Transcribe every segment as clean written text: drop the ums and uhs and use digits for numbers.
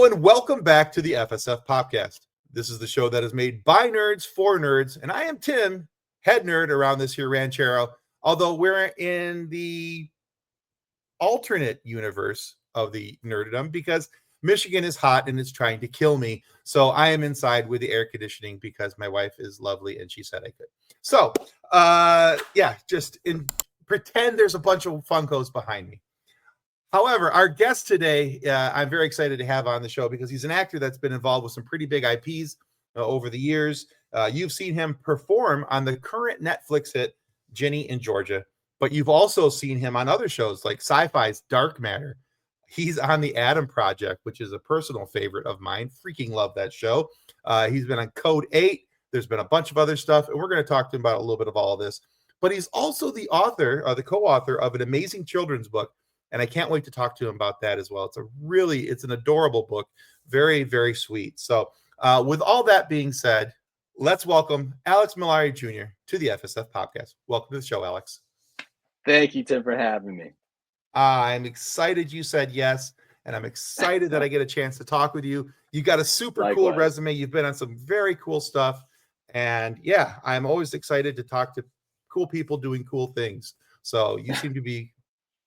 Hello and welcome back to the FSF Podcast. This is the show that is made by nerds for nerds, and I am Tim, head nerd around this here ranchero, although we're in the alternate universe of the nerddom because Michigan is hot and it's trying to kill me. So I am inside with the air conditioning because my wife is lovely and she said I could. So, pretend there's a bunch of Funkos behind me. However, our guest today, I'm very excited to have on the show because he's an actor that's been involved with some pretty big IPs over the years. You've seen him perform on the current Netflix hit, Ginny in Georgia, but you've also seen him on other shows like Sci-Fi's Dark Matter. He's on the Adam Project, which is a personal favorite of mine. Freaking love that show. He's been on Code 8. There's been a bunch of other stuff, and we're going to talk to him about a little bit of all of this. But he's also the author, the co-author of an amazing children's book. And I can't wait to talk to him about that as well. It's an adorable book. Very, very sweet. So with all that being said, let's welcome Alex Mollari Jr. to the FSF Podcast. Welcome to the show, Alex. Thank you, Tim, for having me. I'm excited you said yes. And I'm excited that I get a chance to talk with you. You got a super cool resume. You've been on some very cool stuff. And yeah, I'm always excited to talk to cool people doing cool things. So you seem to be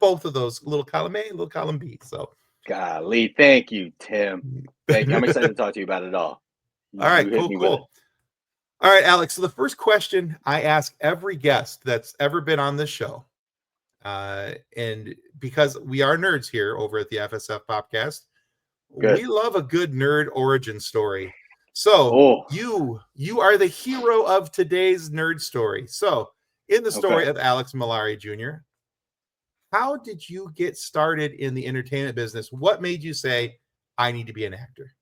both of those, little column A, little column B. So, golly, thank you, Tim. Thank you. I'm excited to talk to you about it all. All right, cool. All right, Alex. So the first question I ask every guest that's ever been on this show, and because we are nerds here over at the FSF Podcast, we love a good nerd origin story. So you are the hero of today's nerd story. So in the story of Alex Mollari Jr., how did you get started in the entertainment business? What made you say, I need to be an actor?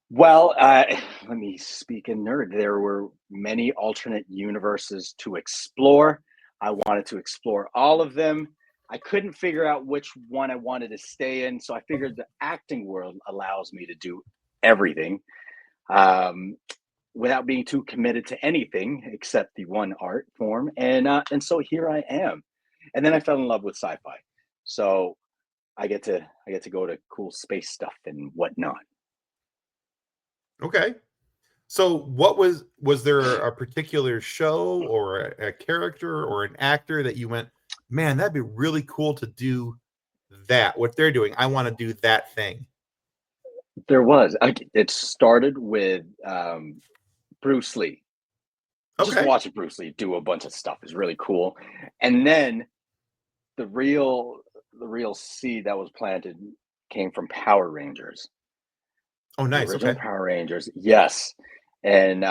Well, let me speak in nerd. There were many alternate universes to explore. I wanted to explore all of them. I couldn't figure out which one I wanted to stay in. So I figured the acting world allows me to do everything without being too committed to anything except the one art form. And so here I am. And then I fell in love with sci-fi. So I get to go to cool space stuff and whatnot. Okay. So what was there a particular show or a character or an actor that you went, man, that'd be really cool to do that, what they're doing. I want to do that thing. There was. It started with Bruce Lee. Okay. Just watching Bruce Lee do a bunch of stuff is really cool. And then the real seed that was planted came from Power Rangers. Oh, nice. Okay. Power Rangers, yes. And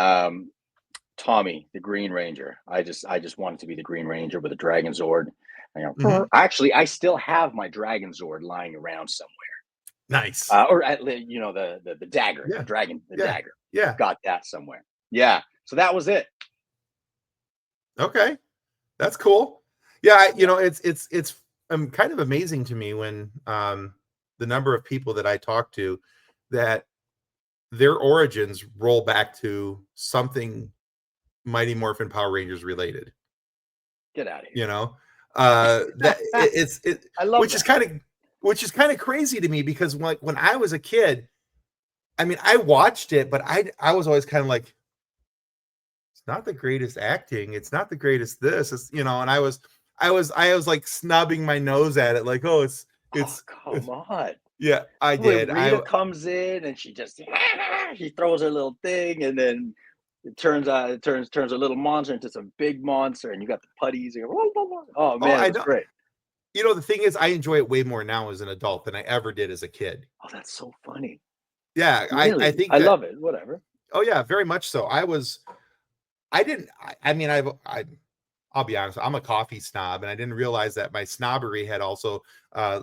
Tommy, the Green Ranger. I just wanted to be the Green Ranger with a Dragon Zord. Actually, I still have my Dragon Zord lying around somewhere. Nice. Or at the dagger, the dragon, dagger. Yeah, got that somewhere. Yeah. So that was it. Okay, that's cool. Yeah, it's kind of amazing to me when the number of people that I talk to that their origins roll back to something Mighty Morphin Power Rangers related. Get out of here. You know, that I love which is kind of crazy to me because when I was a kid, I mean, I watched it, but I was always kind of like, not the greatest acting. It's not the greatest this. It's, and I was like snubbing my nose at it, like, it's come on. Yeah, I did. Rita comes in and she throws her little thing, and then it turns a little monster into some big monster, and you got the putties. And oh man, it's great. The thing is, I enjoy it way more now as an adult than I ever did as a kid. Oh, that's so funny. Yeah, really? I think I love it. Whatever. Oh yeah, very much so. I'll be honest, I'm a coffee snob, and I didn't realize that my snobbery had also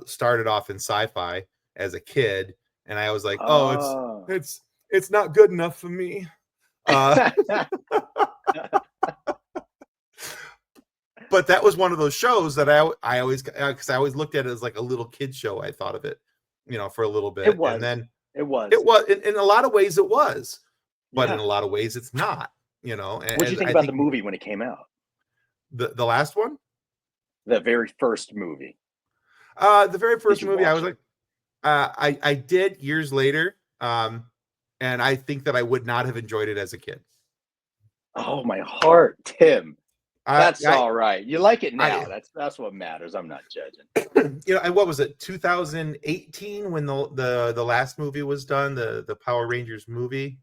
started off in sci-fi as a kid, and I was like, it's not good enough for me. But that was one of those shows that I always, because I always looked at it as like a little kid show. I thought of it, for a little bit. It was. And then it was in a lot of ways it was, but in a lot of ways it's not. And what did you think about the movie when it came out? The last one? The very first movie. The very first movie, I was like, I did years later, and I think that I would not have enjoyed it as a kid. Oh, my heart, Tim. I, That's all right. You like it now. I, That's what matters. I'm not judging. and what was it? 2018 when the last movie was done, the Power Rangers movie.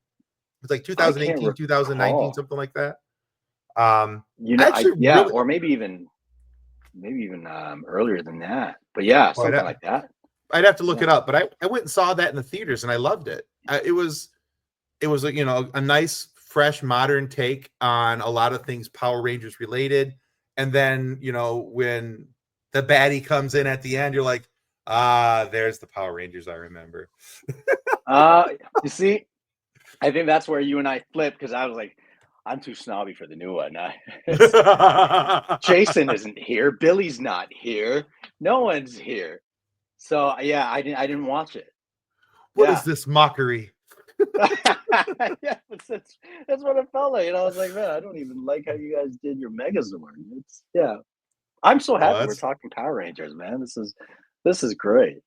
It's like I can't 2018, 2019, recall. something like that. You I know, actually yeah, really, or maybe even earlier than that. But yeah, well, something like that. I'd have to look Yeah. it up, but I went and saw that in the theaters and I loved it. It was a nice, fresh, modern take on a lot of things Power Rangers related. And then, when the baddie comes in at the end, you're like, there's the Power Rangers I remember. You see, I think that's where you and I flipped because I was like, I'm too snobby for the new one. Jason isn't here. Billy's not here. No one's here. So yeah, I didn't watch it. What Yeah. is this mockery? Yeah, that's what it felt like. And I was like, man, I don't even like how you guys did your Megazord. Yeah. I'm so Well, happy we're talking Power Rangers, man. This is great.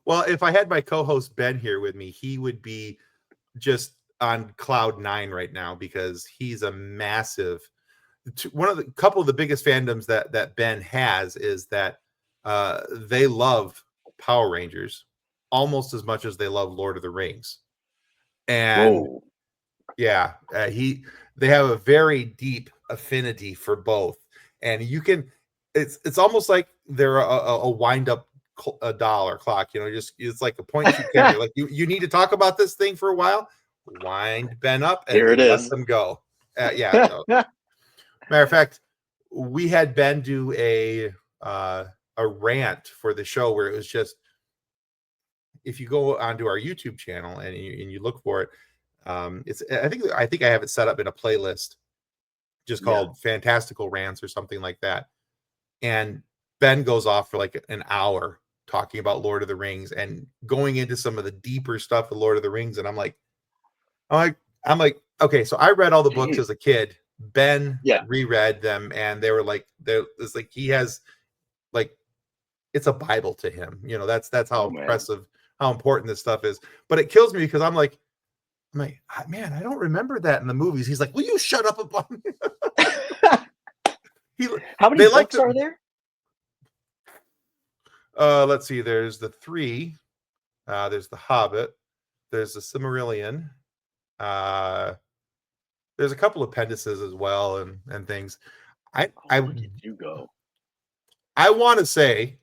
Well, if I had my co-host Ben here with me, he would be just on cloud nine right now because he's a massive. One of the couple of the biggest fandoms that Ben has is that they love Power Rangers almost as much as they love Lord of the Rings, and Whoa. yeah, they have a very deep affinity for both, and it's almost like they're a wind up a doll or clock, just it's like a point shoot camera. Like you need to talk about this thing for a while, wind Ben up and Here it let is. them go. Yeah. Matter of fact, we had Ben do a rant for the show where it was just, if you go onto our YouTube channel and you look for it, it's I think I have it set up in a playlist just called Fantastical Rants or something like that. And Ben goes off for like an hour talking about Lord of the Rings and going into some of the deeper stuff of Lord of the Rings. And I'm like, okay, so I read all the books as a kid. Ben reread them, and they were like, it's like he has like it's a Bible to him. That's how impressive, how important this stuff is. But it kills me because I'm like, man, I don't remember that in the movies. He's like, will you shut up about me? How many books are there? Let's see. There's the 3. There's the Hobbit. There's the Silmarillion. There's a couple appendices as well and things. Where did you go? I want to say,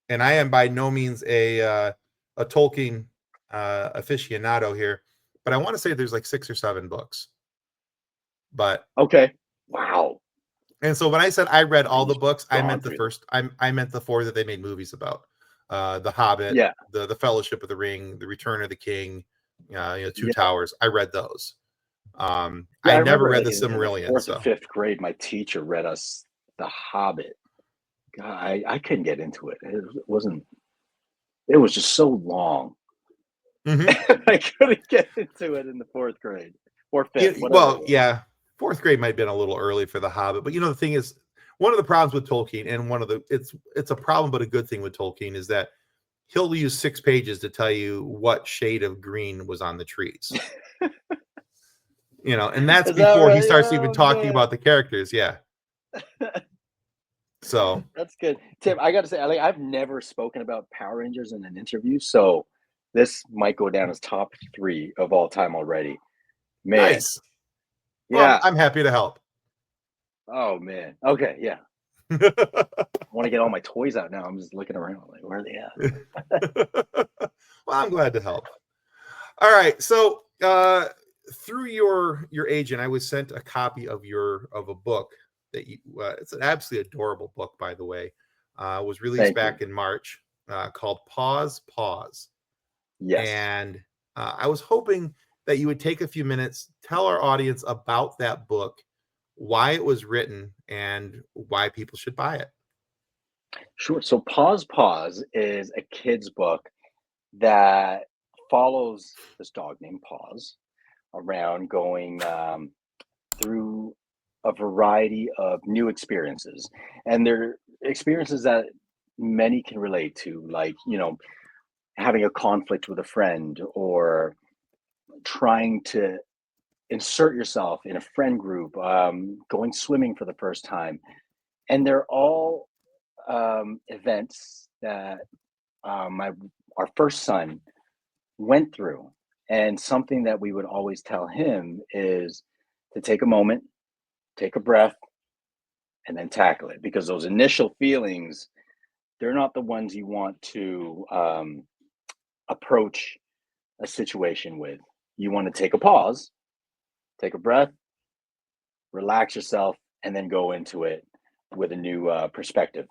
and I am by no means a Tolkien aficionado here, but I want to say there's like 6 or 7 books. But okay, wow. And so when I said I read all the books, I meant the first. I meant the 4 that they made movies about: the Hobbit, the Fellowship of the Ring, the Return of the King, Two Towers. I read those. I never read the Silmarillion. In 4th and 5th grade, my teacher read us the Hobbit. God, I couldn't get into it. It was just so long. Mm-hmm. I couldn't get into it in the 4th grade or 5th. Well, yeah. 4th grade might have been a little early for the Hobbit, but the thing is, one of the problems with Tolkien, and it's a problem but a good thing with Tolkien, is that he'll use 6 pages to tell you what shade of green was on the trees. And that's before he starts even talking about the characters. Yeah. So that's good, Tim. I got to say, I've never spoken about Power Rangers in an interview, so this might go down as top 3 of all time already. Man. Nice. Well, I'm happy to help. Oh man. Okay. Yeah. I want to get all my toys out now. I'm just looking around like, where are they at? Well, I'm glad to help. All right. So through your agent, I was sent a copy of a book that it's an absolutely adorable book, by the way. Was released back in March, called Pause. Yes. And I was hoping that you would take a few minutes, tell our audience about that book, why it was written, and why people should buy it. Sure. So Pause is a kid's book that follows this dog named Pause around going through a variety of new experiences. And they're experiences that many can relate to, like, having a conflict with a friend, or trying to insert yourself in a friend group, going swimming for the first time. And they're all events that my our first son went through. And something that we would always tell him is to take a moment, take a breath, and then tackle it, because those initial feelings, they're not the ones you want to approach a situation with. You want to take a pause, take a breath, relax yourself, and then go into it with a new perspective.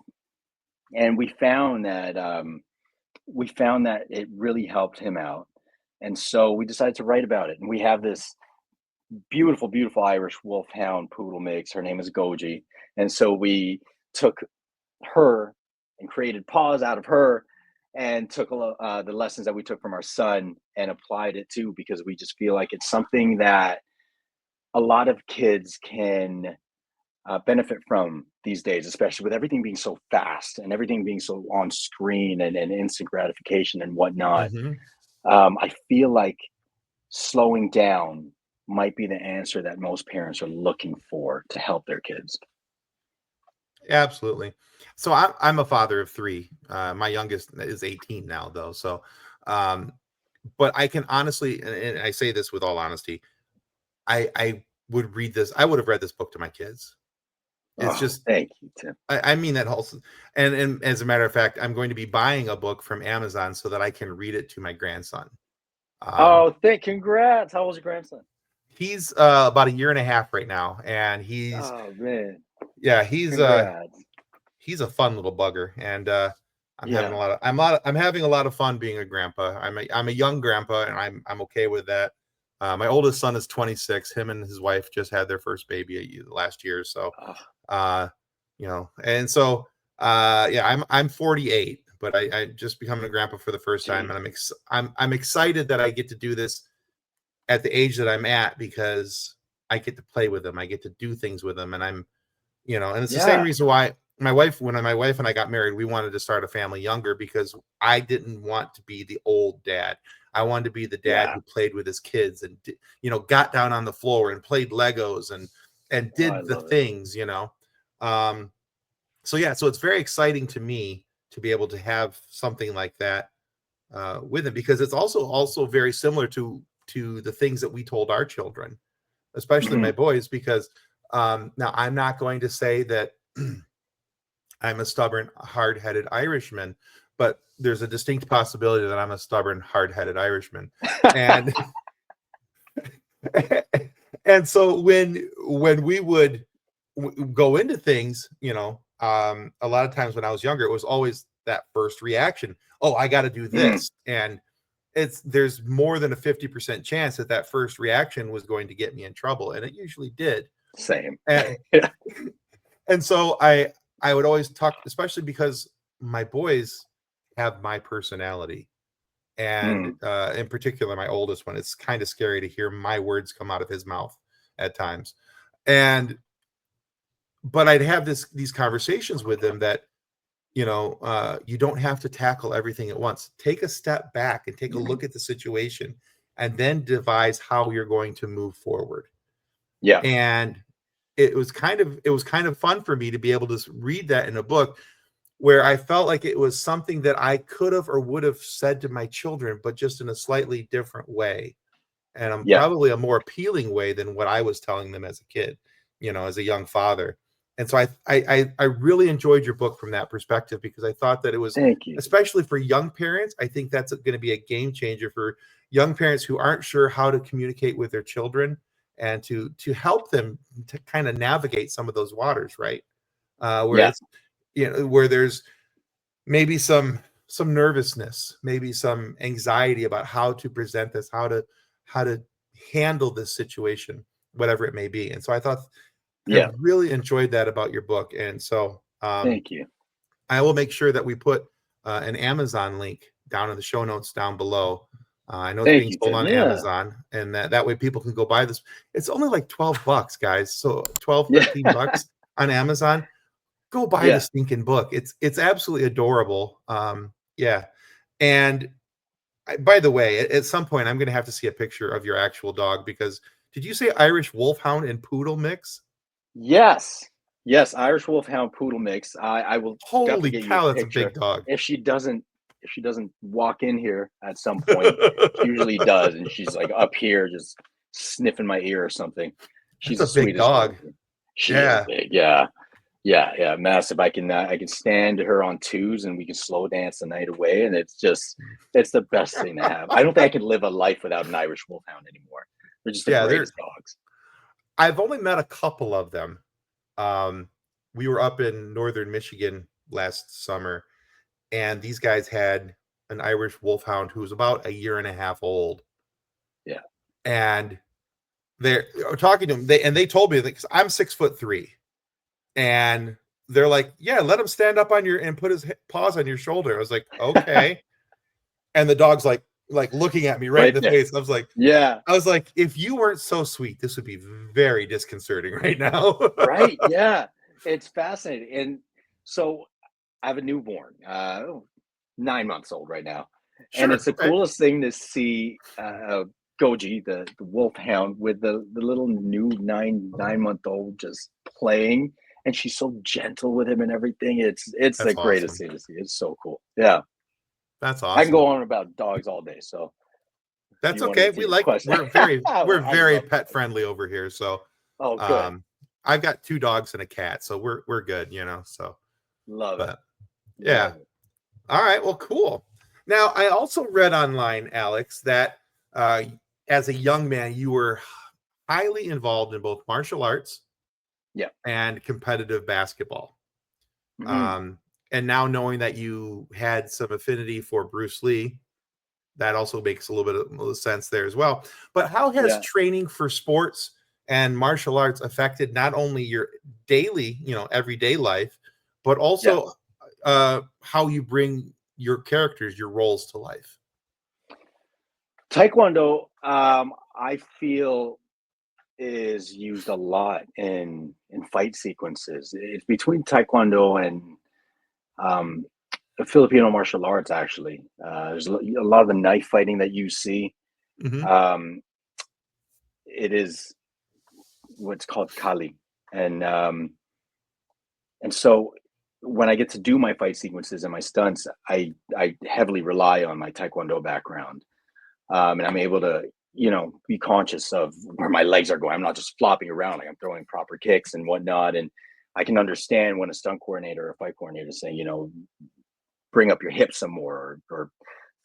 And we found that it really helped him out, and so we decided to write about it. And we have this beautiful, beautiful Irish Wolfhound Poodle mix. Her name is Goji, and so we took her and created Paws out of her, and took the lessons that we took from our son and applied it too, because we just feel like it's something that a lot of kids can benefit from these days, especially with everything being so fast and everything being so on screen, and instant gratification and whatnot. Mhm. I feel like slowing down might be the answer that most parents are looking for to help their kids. Absolutely. So I'm a father of three. My youngest is 18 now, though. So, um, but I can honestly, and I say this with all honesty, I would read this. I would have read this book to my kids. It's Oh, just, thank you, Tim. I mean that also, and as a matter of fact, I'm going to be buying a book from Amazon so that I can read it to my grandson. Um, Oh, congrats. How old's your grandson? he's about a year and a half right now, and Oh man, yeah, congrats. he's a fun little bugger, and Yeah, I'm having a lot of fun being a grandpa. I'm a young grandpa, and I'm okay with that. My oldest son is 26. Him and his wife just had their first baby last year, so oh, uh, and so yeah, I'm 48, but I just becoming a grandpa for the first time, geez. and I'm excited that I get to do this at the age that I'm at, because I get to play with them, I get to do things with them, and and it's the same Yeah, reason why when my wife and I got married, we wanted to start a family younger, because I didn't want to be the old dad. I wanted to be the dad yeah. who played with his kids and got down on the floor and played Legos and Oh, I did the love it. things. Um, so yeah, so it's very exciting to me to be able to have something like that with him, because it's also very similar to the things that we told our children, especially my Mhm. boys, because now I'm not going to say that I'm a stubborn, hard-headed Irishman, but there's a distinct possibility that I'm a stubborn, hard-headed Irishman. And and so when we would go into things, a lot of times when I was younger, it was always that first reaction. Oh, I got to do Mhm. this, and there's more than a 50% chance that that first reaction was going to get me in trouble, and it usually did. Same. And Yeah. and so I would always talk, especially because my boys have my personality, and Mm. in particular my oldest one, it's kind of scary to hear my words come out of his mouth at times. And but I'd have these conversations with them that you don't have to tackle everything at once. Take a step back and take a Mhm. look at the situation, and then devise how you're going to move forward. Yeah. And it was kind of fun for me to be able to read that in a book, where I felt like it was something that I could have or would have said to my children, but just in a slightly different way, and Yeah. probably a more appealing way than what I was telling them as a kid, as a young father. And so I really enjoyed your book from that perspective, because I thought that it was, Thank you. especially for young parents, I think that's going to be a game changer for young parents who aren't sure how to communicate with their children, and to help them to kind of navigate some of those waters, right? Where Yeah. it's where there's maybe some nervousness, maybe some anxiety about how to present this, how to handle this situation, whatever it may be. And so I thought I Yeah. really enjoyed that about your book. And so Thank you. I will make sure that we put an Amazon link down in the show notes down below. I know it's Thank being you, sold Tim. on Yeah. Amazon, and that way people can go buy this. It's only like $12, guys. So 12, Yeah. 13 bucks on Amazon. go buy the Yeah. stinking book. It's absolutely adorable. Yeah. And by the way, at some point, I'm going to have to see a picture of your actual dog because did you say Irish Wolfhound and Poodle mix? Yes. Yes, Irish Wolfhound Poodle mix. I will definitely Holy get you a cow, that's a picture. big dog. If she doesn't walk in here at some point, she usually does, and she's like up here just sniffing my ear or something. That's She's a the big sweetest dog. little thing. She is Yeah, big. Yeah. Yeah, yeah, massive. I can stand her on twos and we can slow dance the night away, and it's the best thing to have. I don't think I could live a life without an Irish Wolfhound anymore. They're just the yeah. They're. greatest dogs. I've only met a couple of them. Um, we were up in northern Michigan last summer, and these guys had an Irish Wolfhound who was about a year and a half old, Yeah. and they're talking to him. They told me that because I'm 6'3", and they're like, "Yeah, let him stand up on your and put his paws on your shoulder." I was like, "Okay," and the dog's like looking at me right in Right the there. face. Yeah. I was like, if you weren't so sweet, this would be very disconcerting right now. Right. Yeah. It's fascinating. And so I have a newborn, 9 months old right now. And Sure. it's the Okay. coolest thing to see Goji, the wolfhound, with the little new nine month old just playing. And she's so gentle with him and everything. It's the That's greatest awesome. thing to see. It's so cool. Yeah. That's I can go awesome. on about dogs all day. So if That's you want to okay. get to your question, We're I very love pet dogs. friendly over here. So Oh, good. um I've got 2 dogs and a cat, so we're good, so Love it. but yeah. Love it. All right, well, cool. Now I also read online, Alex, that uh as a young man you were highly involved in both martial arts Yeah. and competitive basketball. Mhm. Um, and now knowing that you had some affinity for Bruce Lee, that also makes a little bit of sense there as well. But how has Yeah. training for sports and martial arts affected not only your daily, everyday life, but Yeah. also how you bring your characters, your roles to life? Taekwondo, I feel is used a lot in fight sequences. It's between Taekwondo and um, the Filipino martial arts. Actually, there's a lot of the knife fighting that you see. Hmm. Um, it is what's called Kali, and um, and so when I get to do my fight sequences and my stunts, I heavily rely on my Taekwondo background, and I'm able to be conscious of where my legs are going. I'm not just flopping around, like I'm throwing proper kicks and whatnot. And I can understand when a stunt coordinator or a fight coordinator is saying, bring up your hips some more, or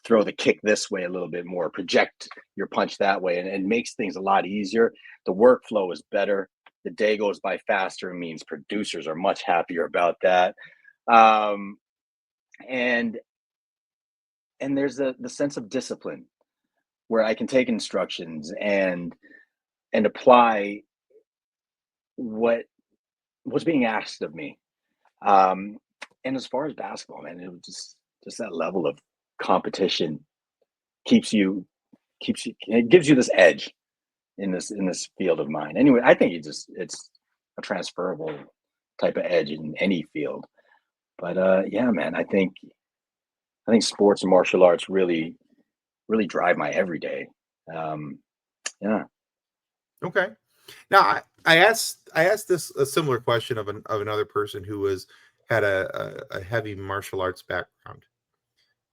throw the kick this way a little bit more, project your punch that way, and it makes things a lot easier. The workflow is better. The day goes by faster. It means producers are much happier about that. Um, and and there's the sense of discipline where I can take instructions and apply what what's being asked of me. Um, and as far as basketball, man, it was just that level of competition keeps you it gives you this edge in this field of mine. Anyway, I think it's a transferable type of edge in any field. But yeah, man, I think sports and martial arts really drive my everyday. Um, yeah, Okay. Now I asked this a similar question of another person who had a heavy martial arts background,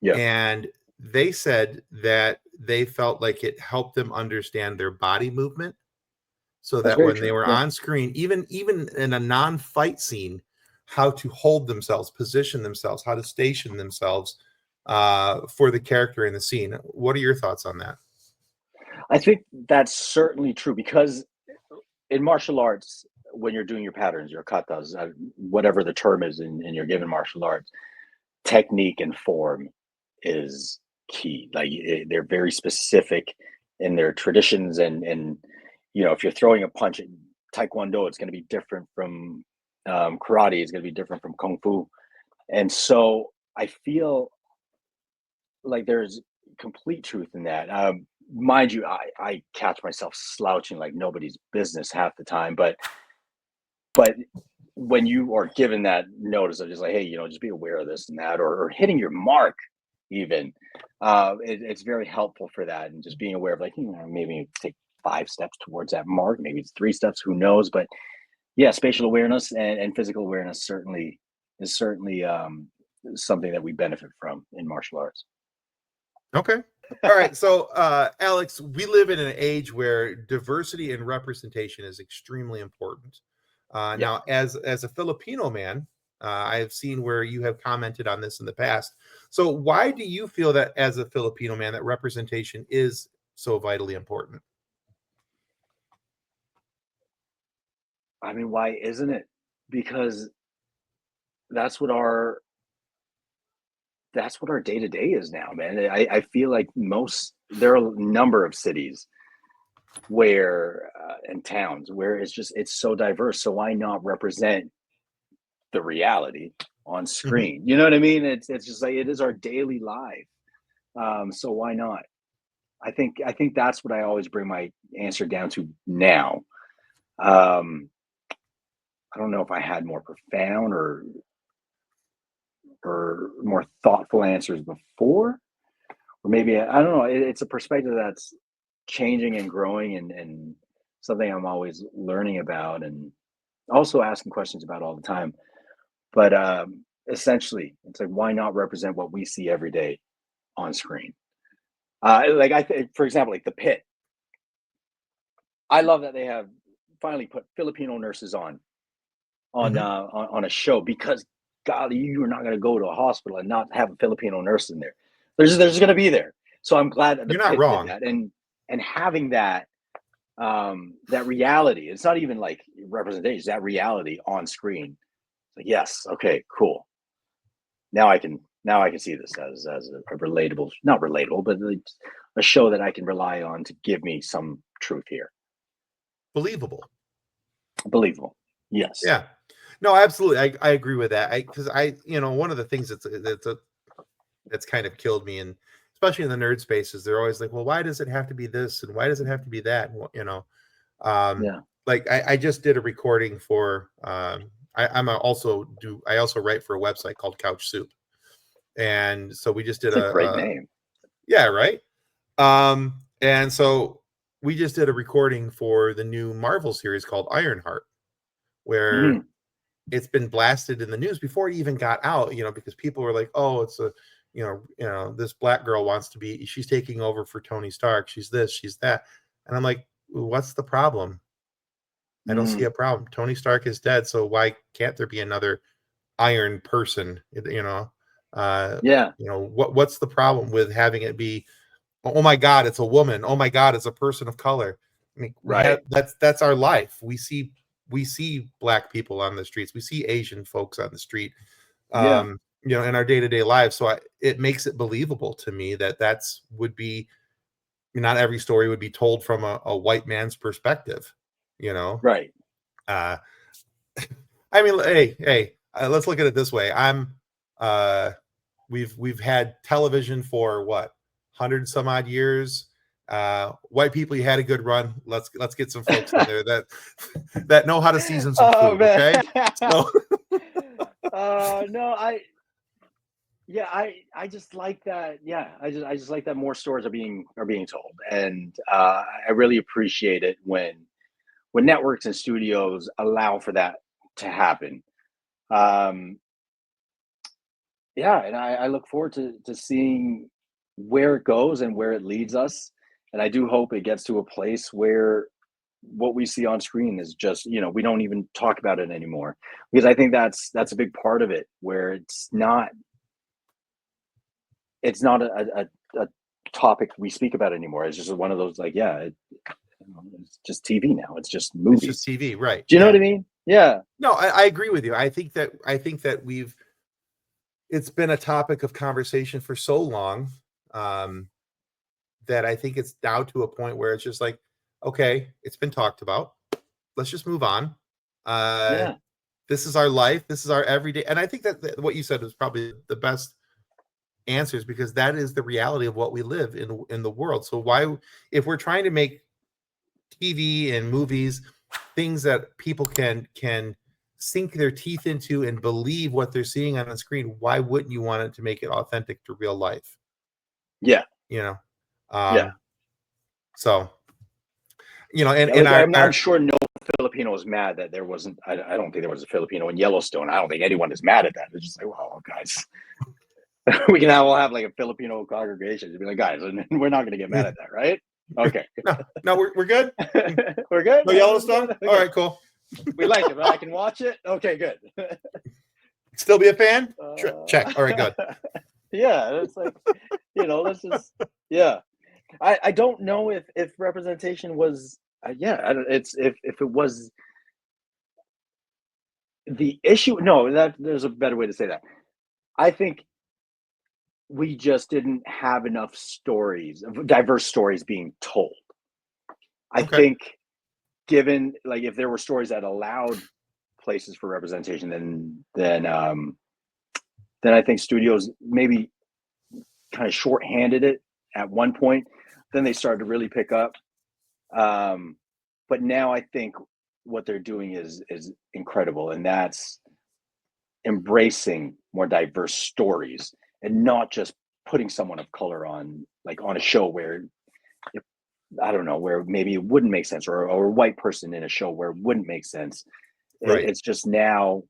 yeah, and they said that they felt like it helped them understand their body movement so that's that very when they true. were Yeah. on screen, even in a non-fight scene, how to hold themselves, position themselves, how to station themselves for the character in the scene. What are your thoughts on that? I think that's certainly true because in martial arts, when you're doing your patterns, your katas, whatever the term is in your given martial arts, technique and form is key. Like they're very specific in their traditions, and if you're throwing a punch in Taekwondo, it's going to be different from karate. It's going to be different from kung fu, and so I feel like there's complete truth in that. Mind you, I catch myself slouching like nobody's business half the time, but when you are given that notice of just like, hey, just be aware of this and that, or hitting your mark, even, it's very helpful for that, and just being aware of like, maybe take 5 steps towards that mark, maybe it's 3 steps, who knows? But yeah, spatial awareness and physical awareness is certainly something that we benefit from in martial arts. Okay. All right. So, Alex, we live in an age where diversity and representation is extremely important. Yeah. Now, as a Filipino man, I have seen where you have commented on this in the past. So, why do you feel that as a Filipino man that representation is so vitally important? I mean, why isn't it? Because that's what our day to day is now, man. I feel like there are a number of cities where and towns where it's so diverse. So why not represent the reality on screen? You know what I mean? It's just like, it is our daily life. So why not? I think that's what I always bring my answer down to now. I don't know if I had more profound or more thoughtful answers before, or maybe I don't know. It's a perspective that's changing and growing, and something I'm always learning about, and also asking questions about all the time. But essentially, it's like, why not represent what we see every day on screen? Like for example, like The Pit. I love that they have finally put Filipino nurses on a show, because golly, you're not going to go to a hospital and not have a Filipino nurse in there. There's going to be there. So I'm glad that The You're not Pit wrong. did that, and having that that reality. It's not even like representation; it's that reality on screen. Like, yes, okay, cool. Now I can see this as a relatable, not relatable, but a show that I can rely on to give me some truth here. Believable. Yes. Yeah. No, absolutely. I agree with that. Because one of the things that's kind of killed me, and especially in the nerd spaces, they're always like, well, why does it have to be this, and why does it have to be that? And, Yeah. like I just did a recording for I also write for a website called Couch Soup, and so we just did It's a great name. Yeah, right. And so we just did a recording for the new Marvel series called Ironheart, where it's been blasted in the news before it even got out, because people were like, oh, it's a, this black girl she's taking over for Tony Stark. She's this, she's that. And I'm like, what's the problem? I don't see a problem. Tony Stark is dead. So why can't there be another Iron person? What's the problem with having it be, oh my God, it's a woman. Oh my God, it's a person of color. I mean, right. That's our life. We see black people on the streets. We see Asian folks on the street, in our day-to-day lives. So it makes it believable to me that would be, not every story would be told from a white man's perspective, Right. I mean, hey, let's look at it this way. We've had television for what, 100 some odd years. White people, you had a good run. Let's get some folks in there that know how to season some food. Man. Okay. So. No, I just like that. Yeah, I just like that more stories are being told, and I really appreciate it when networks and studios allow for that to happen. Yeah, and I look forward to seeing where it goes and where it leads us. And I do hope it gets to a place where what we see on screen is just, we don't even talk about it anymore, because I think that's a big part of it, where it's not a topic we speak about anymore. It's just one of those, like, it's just TV now. It's just movies. It's just TV, right? Do you know what I mean? Yeah. No, I agree with you. I think that it's been a topic of conversation for so long, that I think it's down to a point where it's just like, okay, it's been talked about. Let's just move on. This is our life. This is our everyday. And I think that what you said was probably the best answers, because that is the reality of what we live in the world. So why, if we're trying to make TV and movies things that people can sink their teeth into and believe what they're seeing on the screen, why wouldn't you want it to make it authentic to real life? Yeah. You know, Yeah. so and Yeah, like, I'm our sure no Filipino is mad that there wasn't. I don't think there was a Filipino in Yellowstone. I don't think anyone is mad at that. It's just like, well, guys, we can all have like a Filipino congregation to be like, guys, and we're not going to get mad at that, right? Okay. no, we're good. We're good. No Yellowstone. Okay. All right, cool. We like it, but I can watch it. Okay, good. Still be a fan? Check. All right, good. Yeah, it's like, this is, yeah. I don't know if representation was, it's if it was the issue. No, that there's a better way to say that. I think we just didn't have enough stories, diverse stories being told. I think, given like if there were stories that allowed places for representation, then I think studios maybe kind of shorthanded it at one point. Then they started to really pick up. But now I think what they're doing is incredible, and that's embracing more diverse stories and not just putting someone of color on a show where I don't know, where maybe it wouldn't make sense, or a white person in a show where it wouldn't make sense. Right. It's just now,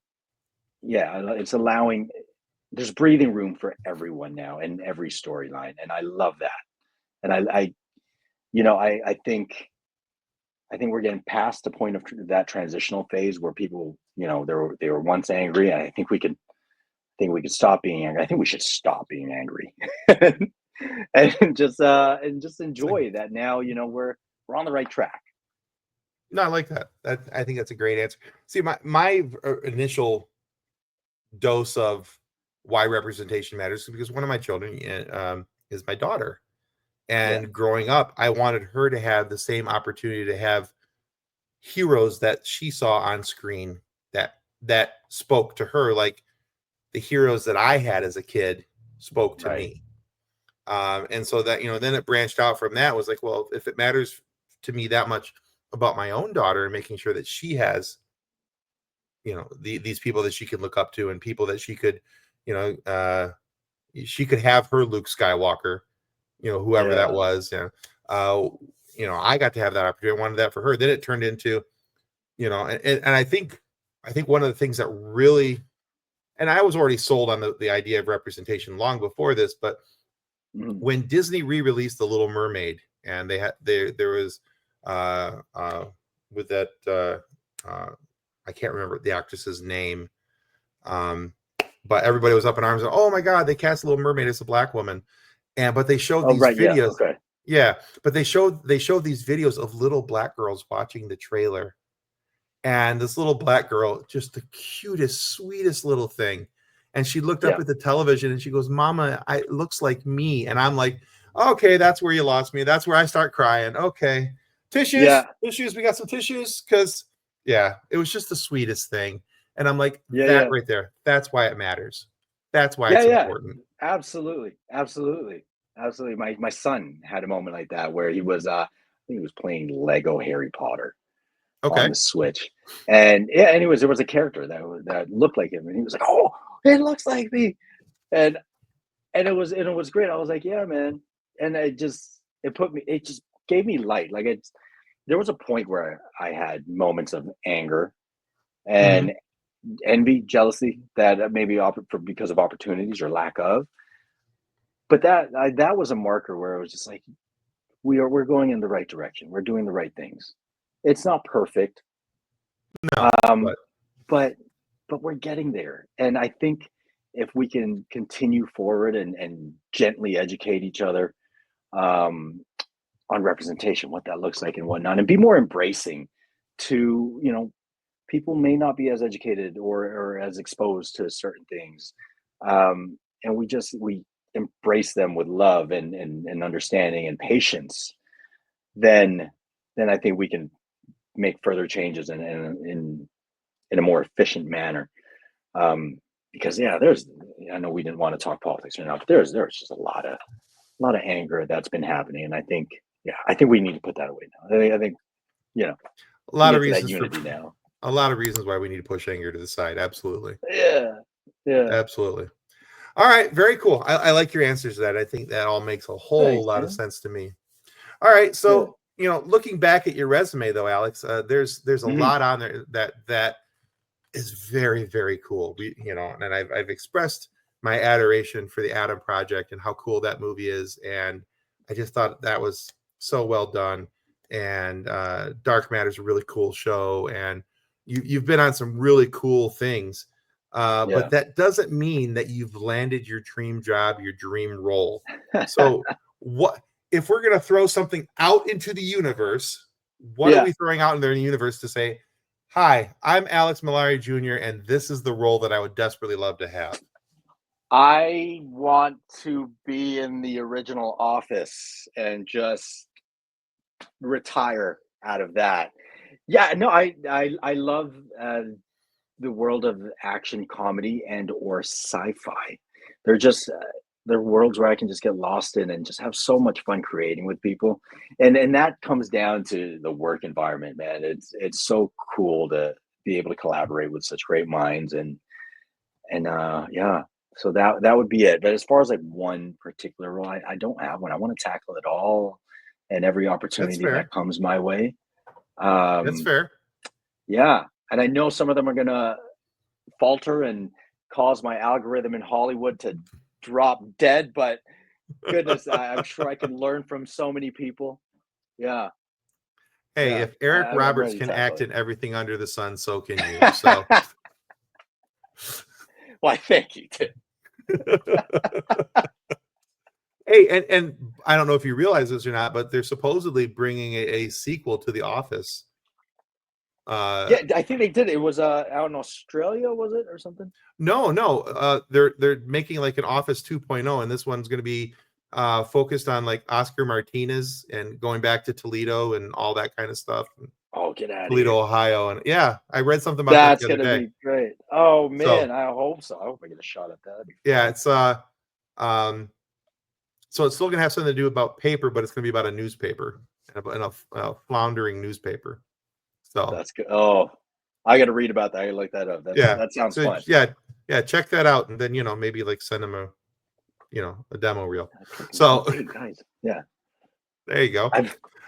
it's allowing, there's breathing room for everyone now in every storyline. And I love that. And I think we're getting past the point of that transitional phase where people, they were once angry. And I think we could stop being angry. I think we should stop being angry. and just enjoy that now, we're on the right track. No, I like that. I think that's a great answer. See, my initial dose of why representation matters is because one of my children is my daughter. And growing up, I wanted her to have the same opportunity to have heroes that she saw on screen that spoke to her like the heroes that I had as a kid spoke to me. And so that, then it branched out from that. Was like, well, if it matters to me that much about my own daughter and making sure that she has, these people that she can look up to and people that she could, she could have her Luke Skywalker, whoever that was, I got to have that opportunity. I wanted that for her. Then it turned into, and I think one of the things that really, and I was already sold on the idea of representation long before this, but when Disney re-released The Little Mermaid, and there was with that I can't remember the actress's name, but everybody was up in arms. Oh my God, they cast Little Mermaid as a black woman, but they showed these videos. Yeah, okay. Yeah, but they showed these videos of little black girls watching the trailer, and this little black girl, just the cutest, sweetest little thing. And she looked up at the television and she goes, "Mama, it looks like me." And I'm like, "Okay, that's where you lost me. That's where I start crying." Okay, tissues, tissues. We got some tissues, because it was just the sweetest thing. And I'm like, right there. That's why it matters. That's why it's important. Absolutely. My son had a moment like that where he was, I think he was playing Lego Harry Potter on the Switch, and anyways, there was a character that looked like him, and he was like, "Oh, it looks like me," and it was great. I was like, "Yeah, man," and it just gave me light. Like there was a point where I had moments of anger and envy, jealousy, that maybe because of opportunities or lack of. But that was a marker where it was just like, we're going in the right direction. We're doing the right things. It's not perfect, but we're getting there. And I think if we can continue forward and gently educate each other on representation, what that looks like and whatnot, and be more embracing to, people may not be as educated or as exposed to certain things. And we embrace them with love and understanding and patience, then I think we can make further changes in a more efficient manner. Because I know we didn't want to talk politics right now, but there's just a lot of anger that's been happening, and I think we need to put that away now. I think a lot of reasons for unity now. a lot of reasons why we need to push anger to the side. Absolutely. Yeah. Yeah. Absolutely. All right. Very cool. I like your answers to that. I think that all makes a whole Thanks, lot of man. sense to me. All right. Yeah. So, looking back at your resume though, Alex, there's a Mhm. lot on there that is very, very cool. And I've expressed my adoration for the Adam Project and how cool that movie is. And I just thought that was so well done. And Dark Matter's a really cool show. And you've been on some really cool things. Yeah. But that doesn't mean that you've landed your dream job, your dream role. So what if we're going to throw something out into the universe? What are we throwing out in there in the universe to say, hi, I'm Alex Malari Jr., and this is the role that I would desperately love to have? I want to be in the original Office and just retire out of that. Yeah, no, I love the world of action comedy and or sci-fi. They're just they're worlds where I can just get lost in and just have so much fun creating with people. And that comes down to the work environment, man. It's so cool to be able to collaborate with such great minds and yeah. So that would be it. But as far as like one particular role, I don't have one. I want to tackle it all and every That's opportunity fair. that comes my way. That's fair. Yeah. And I know some of them are gonna falter and cause my algorithm in Hollywood to drop dead, but goodness, I'm sure I can learn from so many people. Yeah, Hey, yeah. if Eric I'm Roberts ready to can tackle act it. in everything under the sun, so can you. So Why, thank you, Tim. hey, and I don't know if you realize this or not, but they're supposedly bringing a sequel to The Office. Yeah, I think they did. It was out in Australia, was it, or something? No. They're making like an Office 2.0, and this one's going to be focused on like Oscar Martinez and going back to Toledo and all that kind of stuff. Oh, get out of Toledo, here. Ohio, and yeah, I read something about that That's the other gonna day. be great. Oh So man, I hope so. I hope I get a shot at that. That'd be yeah, fun. it's um, so it's still gonna have something to do about paper, but it's gonna be about a newspaper and a floundering newspaper. So That's good. Oh, I got to read about that. I gotta look that up. yeah, That sounds so fun. yeah, check that out, and then maybe like send them a demo reel. Hey So guys, yeah. there you go.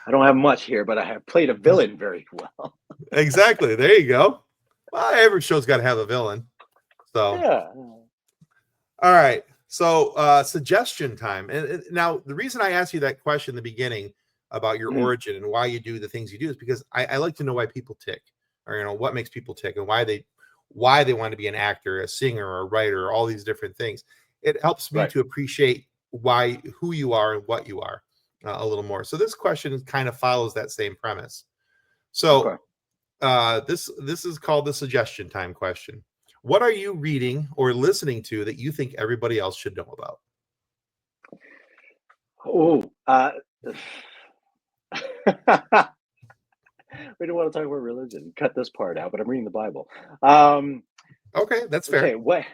I don't have much here, but I have played a villain very well. Exactly. There you go. Well, every show's got to have a villain. So Yeah. all right. So suggestion time. And now the reason I asked you that question in the beginning about your Mhm. origin and why you do the things you do is because I like to know why people tick, or what makes people tick and why they want to be an actor, a singer, or a writer, all these different things. It helps me Right. to appreciate who you are and what you are a little more. So this question kind of follows that same premise. So Okay. this is called the suggestion time question. What are you reading or listening to that you think everybody else should know about? Oh, we don't want to talk about religion. Cut this part out, but I'm reading the Bible. Um, Okay, that's okay, fair. what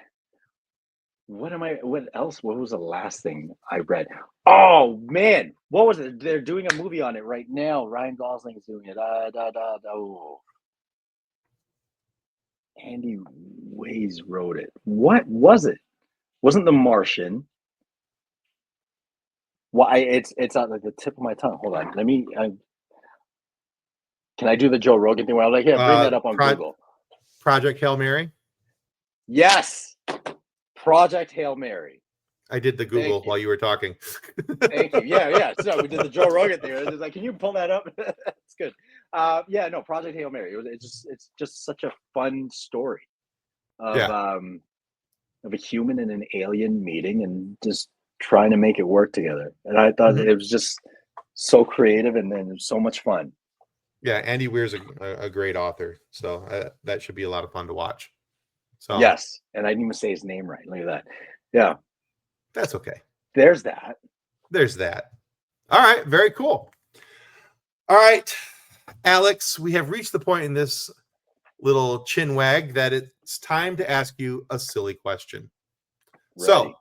else? What was the last thing I read? Oh man, what was it? They're doing a movie on it right now. Ryan Gosling is doing it. Oh, Andy Ways wrote it. What was it? Wasn't The Martian? Why it's on like the tip of my tongue. Hold on. Let me. Can I do the Joe Rogan thing where I'm like, yeah, bring that up on Google? Project Hail Mary. Yes, Project Hail Mary. I did the Google while you were talking. Thank you. Yeah. So we did the Joe Rogan thing. It's like, can you pull that up? It's good. Yeah, no, Project Hail Mary. It's just such a fun story of Yeah. of a human and an alien meeting and just trying to make it work together. And I thought Mhm. it was just so creative and then so much fun. Yeah, Andy Weir's a great author, so that should be a lot of fun to watch. So Yes, and I didn't even say his name right. Look at that. Yeah, that's okay. there's that. There's that. All right, very cool. All right, Alex, we have reached the point in this little chin wag that it's time to ask you a silly question. Ready. So,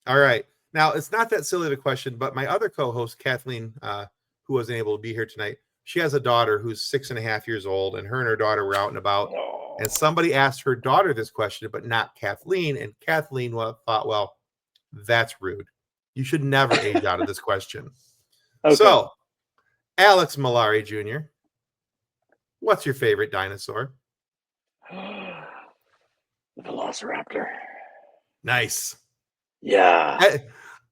all right. Now, it's not that silly of a question, but my other co-host, Kathleen, who wasn't able to be here tonight, She has a daughter who's 6.5 years old, and her and her daughter were out and about. Oh. And somebody asked her daughter this question, but not Kathleen. And Kathleen thought, well, that's rude. You should never age out of this question. Okay. So, Alex Mollari Jr., what's your favorite dinosaur? The Velociraptor. Nice. Yeah.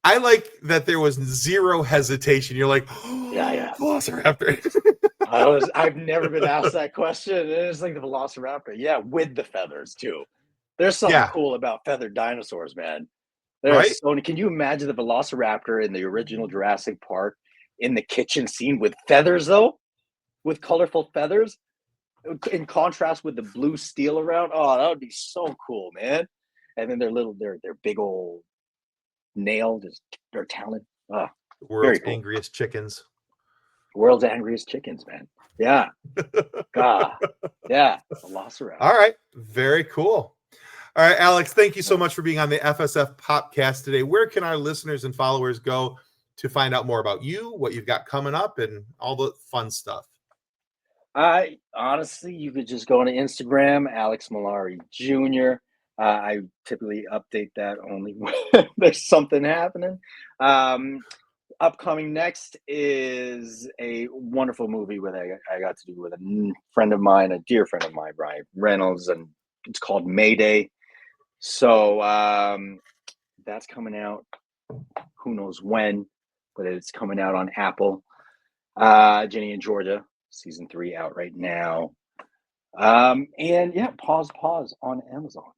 I like that there was zero hesitation. You're like, Yeah. Velociraptor. I've never been asked that question. It's like the Velociraptor. Yeah, with the feathers too. There's something cool about feathered dinosaurs, man. There's so, can you imagine the Velociraptor in the original Jurassic Park in the kitchen scene with feathers though? With colorful feathers? In contrast with the blue steel around. Oh, that would be so cool, man. And then their big old nail, just their talent. Oh, World's angriest chickens. World's angriest chickens, man. Yeah. God. Yeah. Velociraptor. All right. Very cool. All right, Alex, thank you so much for being on the FSF Popcast today. Where can our listeners and followers go to find out more about you, what you've got coming up, and all the fun stuff? Honestly, you could just go on Instagram, Alex Mollari Jr. I typically update that only when there's something happening. Upcoming next is a wonderful movie I got to do with a friend of mine, a dear friend of mine, Brian Reynolds, and it's called Mayday. So that's coming out who knows when, but it's coming out on Apple. Ginny and Georgia, season 3 out right now. And yeah, Pause on Amazon.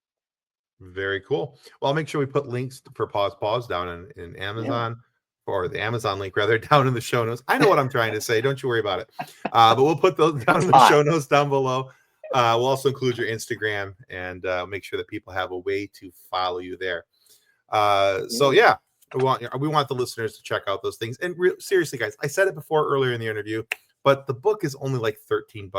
Very cool. Well, I'll make sure we put links for Pause down in Amazon, or the Amazon link rather, down in the show notes. I know what I'm trying to say. Don't you worry about it. But we'll put those down in the show notes down below. We'll also include your Instagram and make sure that people have a way to follow you there. So yeah, we want the listeners to check out those things. And seriously, guys, I said it before earlier in the interview, but the book is only like $13.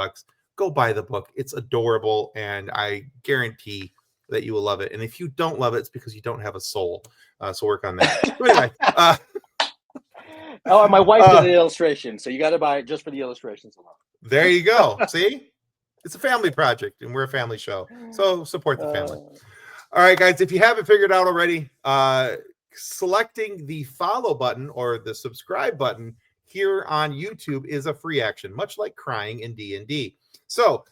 Go buy the book. It's adorable, and I guarantee that you will love it. And if you don't love it, it's because you don't have a soul. So work on that. But anyway. My wife did an illustration, so you got to buy it just for the illustrations alone. There you go. See? It's a family project, and we're a family show. So support the family. All right, guys, if you haven't figured out already, selecting the follow button or the subscribe button here on YouTube is a free action, much like crying in D&D. So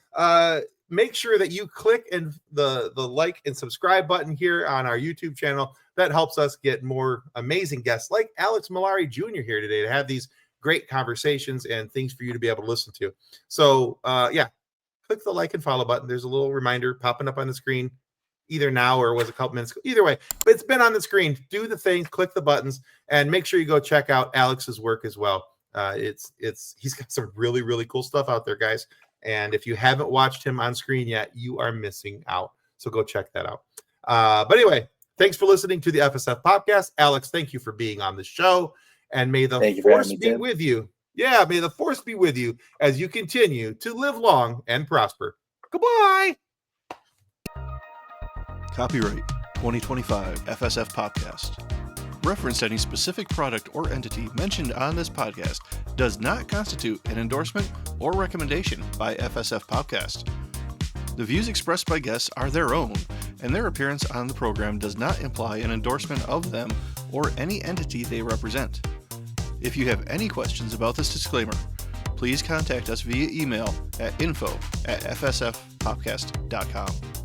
make sure that you click the like and subscribe button here on our YouTube channel. That helps us get more amazing guests like Alex Mollari Jr. here today to have these great conversations and things for you to be able to listen to. So click the like and follow button. There's a little reminder popping up on the screen either now or was a couple minutes ago. Either way, but it's been on the screen. Do the things, click the buttons, and make sure you go check out Alex's work as well. He's got some really, really cool stuff out there, guys. And if you haven't watched him on screen yet, you are missing out. So go check that out. But anyway, thanks for listening to the FSF Podcast. Alex, thank you for being on the show. And may the force be with you. Yeah, may the force be with you as you continue to live long and prosper. Goodbye. Copyright 2025 FSF Podcast. Reference to any specific product or entity mentioned on this podcast does not constitute an endorsement or recommendation by FSF Podcast. The views expressed by guests are their own, and their appearance on the program does not imply an endorsement of them or any entity they represent. If you have any questions about this disclaimer, please contact us via email at info@fsfpodcast.com.